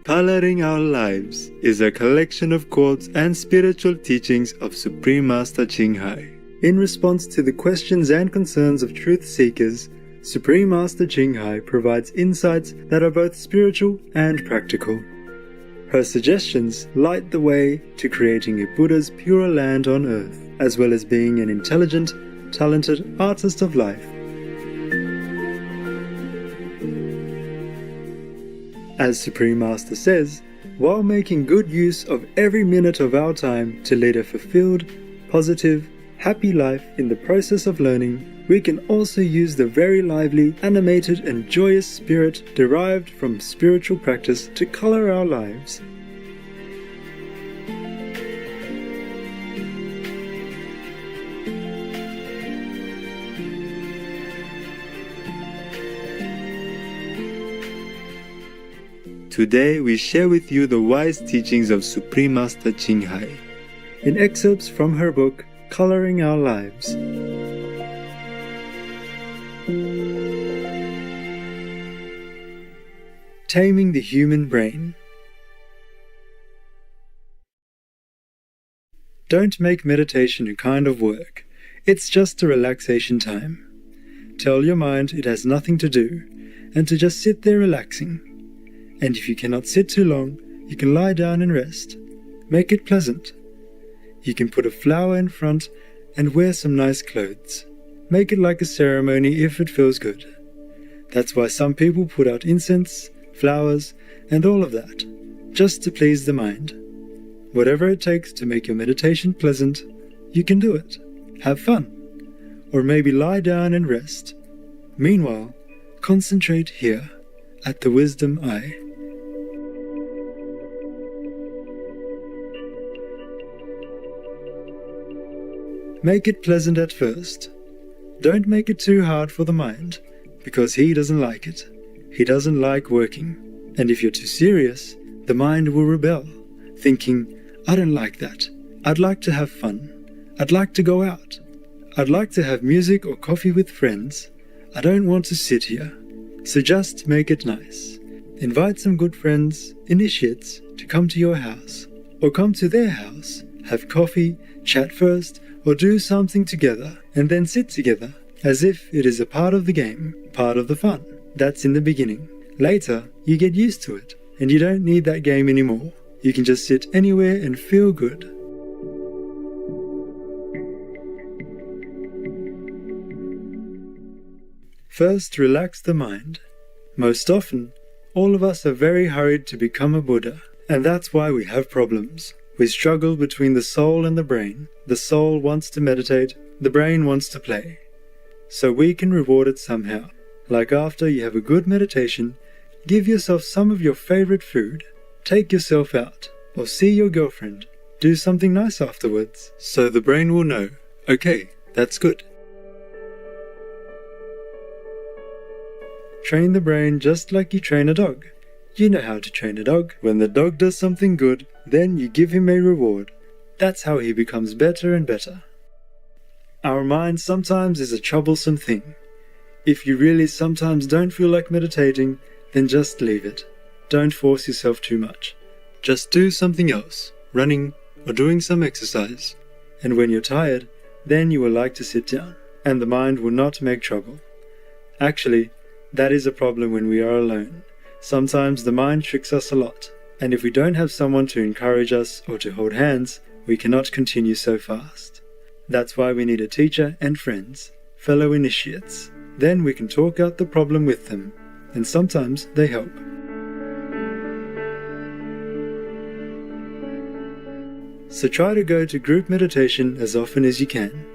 Coloring Our Lives is a collection of quotes and spiritual teachings of Supreme Master Ching Hai. In response to the questions and concerns of truth seekers, Supreme Master Ching Hai provides insights that are both spiritual and practical. Her suggestions light the way to creating a Buddha's purer land on earth, as well as being an intelligent, talented artist of life. As Supreme Master says, while making good use of every minute of our time to lead a fulfilled, positive, happy life in the process of learning, we can also use the very lively, animated and joyous spirit derived from spiritual practice to color our lives. Today we share with you the wise teachings of Supreme Master Ching Hai in excerpts from her book, Coloring Our Lives. Taming the Human Brain. Don't make meditation a kind of work. It's just a relaxation time. Tell your mind it has nothing to do, and to just sit there relaxing. And if you cannot sit too long, you can lie down and rest. Make it pleasant. You can put a flower in front and wear some nice clothes. Make it like a ceremony if it feels good. That's why some people put out incense, flowers, and all of that, just to please the mind. Whatever it takes to make your meditation pleasant, you can do it. Have fun. Or maybe lie down and rest. Meanwhile, concentrate here, at the wisdom eye. Make it pleasant at first. Don't make it too hard for the mind, because he doesn't like it. He doesn't like working. And if you're too serious, the mind will rebel, thinking, I don't like that. I'd like to have fun. I'd like to go out. I'd like to have music or coffee with friends. I don't want to sit here. So just make it nice. Invite some good friends, initiates, to come to your house, or come to their house, have coffee, chat first, or do something together, and then sit together, as if it is a part of the game, part of the fun. That's in the beginning. Later, you get used to it, and you don't need that game anymore. You can just sit anywhere and feel good. First, relax the mind. Most often, all of us are very hurried to become a Buddha, and that's why we have problems. We struggle between the soul and the brain. The soul wants to meditate, the brain wants to play. So we can reward it somehow. Like after you have a good meditation, give yourself some of your favorite food. Take yourself out, or see your girlfriend. Do something nice afterwards, so the brain will know, okay, that's good. Train the brain just like you train a dog. You know how to train a dog. When the dog does something good, then you give him a reward. That's how he becomes better and better. Our mind sometimes is a troublesome thing. If you really sometimes don't feel like meditating, then just leave it. Don't force yourself too much. Just do something else, running or doing some exercise. And when you're tired, then you will like to sit down, and the mind will not make trouble. Actually, that is a problem when we are alone. Sometimes the mind tricks us a lot, and if we don't have someone to encourage us or to hold hands, we cannot continue so fast. That's why we need a teacher and friends, fellow initiates. Then we can talk out the problem with them, and sometimes they help. So try to go to group meditation as often as you can.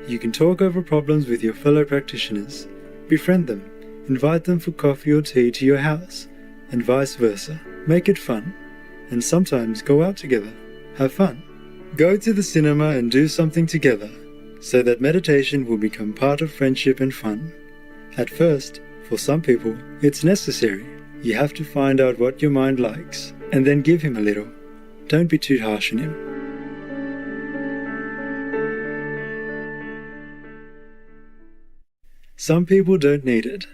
You can talk over problems with your fellow practitioners, befriend them, invite them for coffee or tea to your house, and vice versa. Make it fun, and sometimes go out together. Have fun. Go to the cinema and do something together, so that meditation will become part of friendship and fun. At first, for some people, it's necessary. You have to find out what your mind likes, and then give him a little. Don't be too harsh on him. Some people don't need it.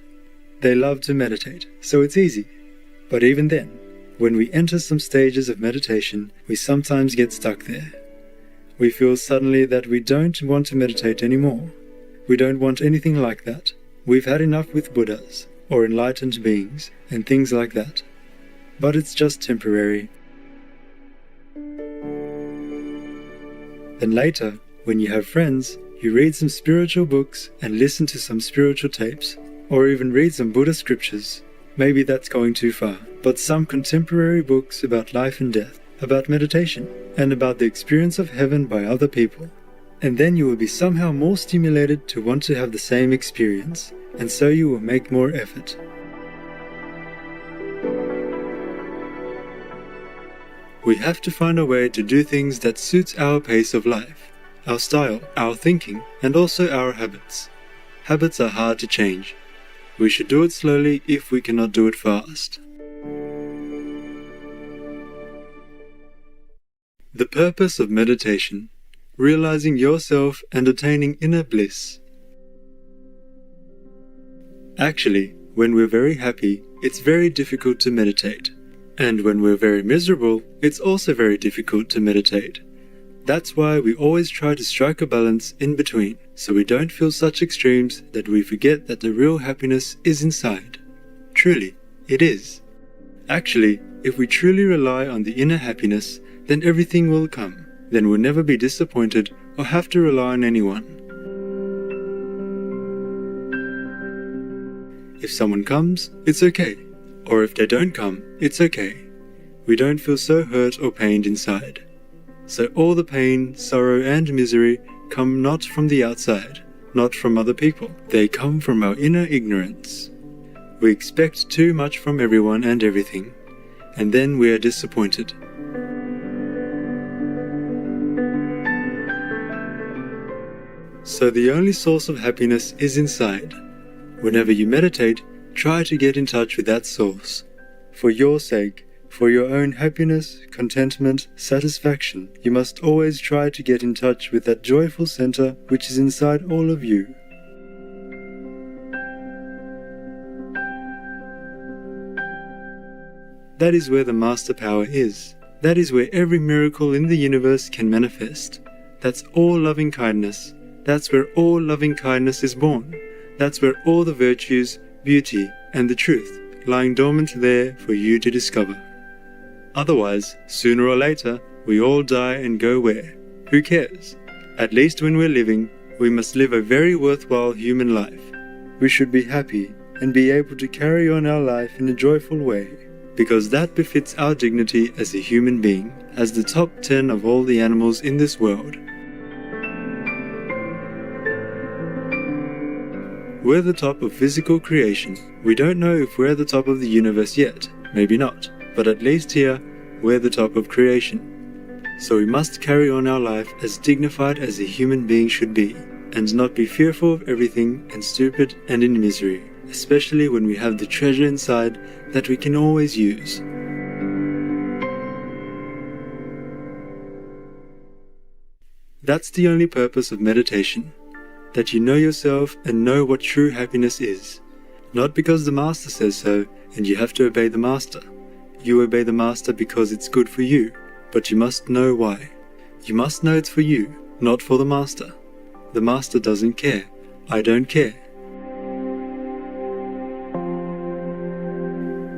They love to meditate, so it's easy. But even then, when we enter some stages of meditation, we sometimes get stuck there. We feel suddenly that we don't want to meditate anymore. We don't want anything like that. We've had enough with Buddhas, or enlightened beings, and things like that. But it's just temporary. Then later, when you have friends, you read some spiritual books and listen to some spiritual tapes, or even read some Buddha scriptures. Maybe that's going too far, but some contemporary books about life and death, about meditation, and about the experience of heaven by other people. And then you will be somehow more stimulated to want to have the same experience, and so you will make more effort. We have to find a way to do things that suits our pace of life, our style, our thinking, and also our habits. Habits are hard to change. We should do it slowly if we cannot do it fast. The purpose of meditation: realizing yourself and attaining inner bliss. Actually, when we're very happy, it's very difficult to meditate. And when we're very miserable, it's also very difficult to meditate. That's why we always try to strike a balance in between, so we don't feel such extremes that we forget that the real happiness is inside. Truly, it is. Actually, if we truly rely on the inner happiness, then everything will come. Then we'll never be disappointed or have to rely on anyone. If someone comes, it's okay. Or if they don't come, it's okay. We don't feel so hurt or pained inside. So all the pain, sorrow and misery come not from the outside, not from other people. They come from our inner ignorance. We expect too much from everyone and everything, and then we are disappointed. So the only source of happiness is inside. Whenever you meditate, try to get in touch with that source. For your sake, for your own happiness, contentment, satisfaction, you must always try to get in touch with that joyful center which is inside all of you. That is where the master power is. That is where every miracle in the universe can manifest. That's all loving kindness. That's where all loving kindness is born. That's where all the virtues, beauty, and the truth lying dormant there for you to discover. Otherwise, sooner or later, we all die and go where? Who cares? At least when we're living, we must live a very worthwhile human life. We should be happy and be able to carry on our life in a joyful way, because that befits our dignity as a human being, as the top 10 of all the animals in this world. We're the top of physical creation. We don't know if we're the top of the universe yet, maybe not, but at least here, we're the top of creation. So we must carry on our life as dignified as a human being should be, and not be fearful of everything and stupid and in misery, especially when we have the treasure inside that we can always use. That's the only purpose of meditation. That you know yourself and know what true happiness is. Not because the master says so and you have to obey the master. You obey the master because it's good for you, but you must know why. You must know it's for you, not for the master. The master doesn't care. I don't care.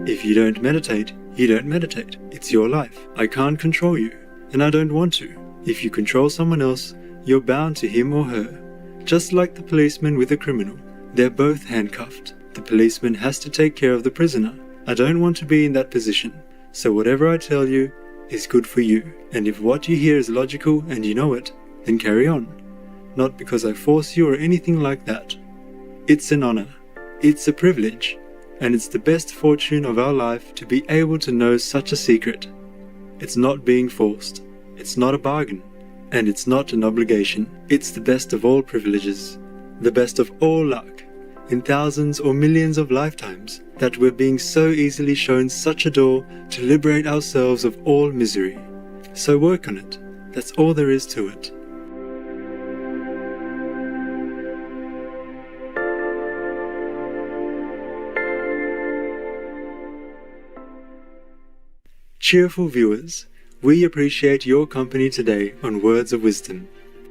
If you don't meditate, you don't meditate. It's your life. I can't control you, and I don't want to. If you control someone else, you're bound to him or her. Just like the policeman with a criminal, they're both handcuffed. The policeman has to take care of the prisoner. I don't want to be in that position, so whatever I tell you is good for you. And if what you hear is logical and you know it, then carry on. Not because I force you or anything like that. It's an honor. It's a privilege. And it's the best fortune of our life to be able to know such a secret. It's not being forced. It's not a bargain. And it's not an obligation. It's the best of all privileges, the best of all luck, in thousands or millions of lifetimes, that we're being so easily shown such a door to liberate ourselves of all misery. So work on it. That's all there is to it. Cheerful viewers, we appreciate your company today on Words of Wisdom.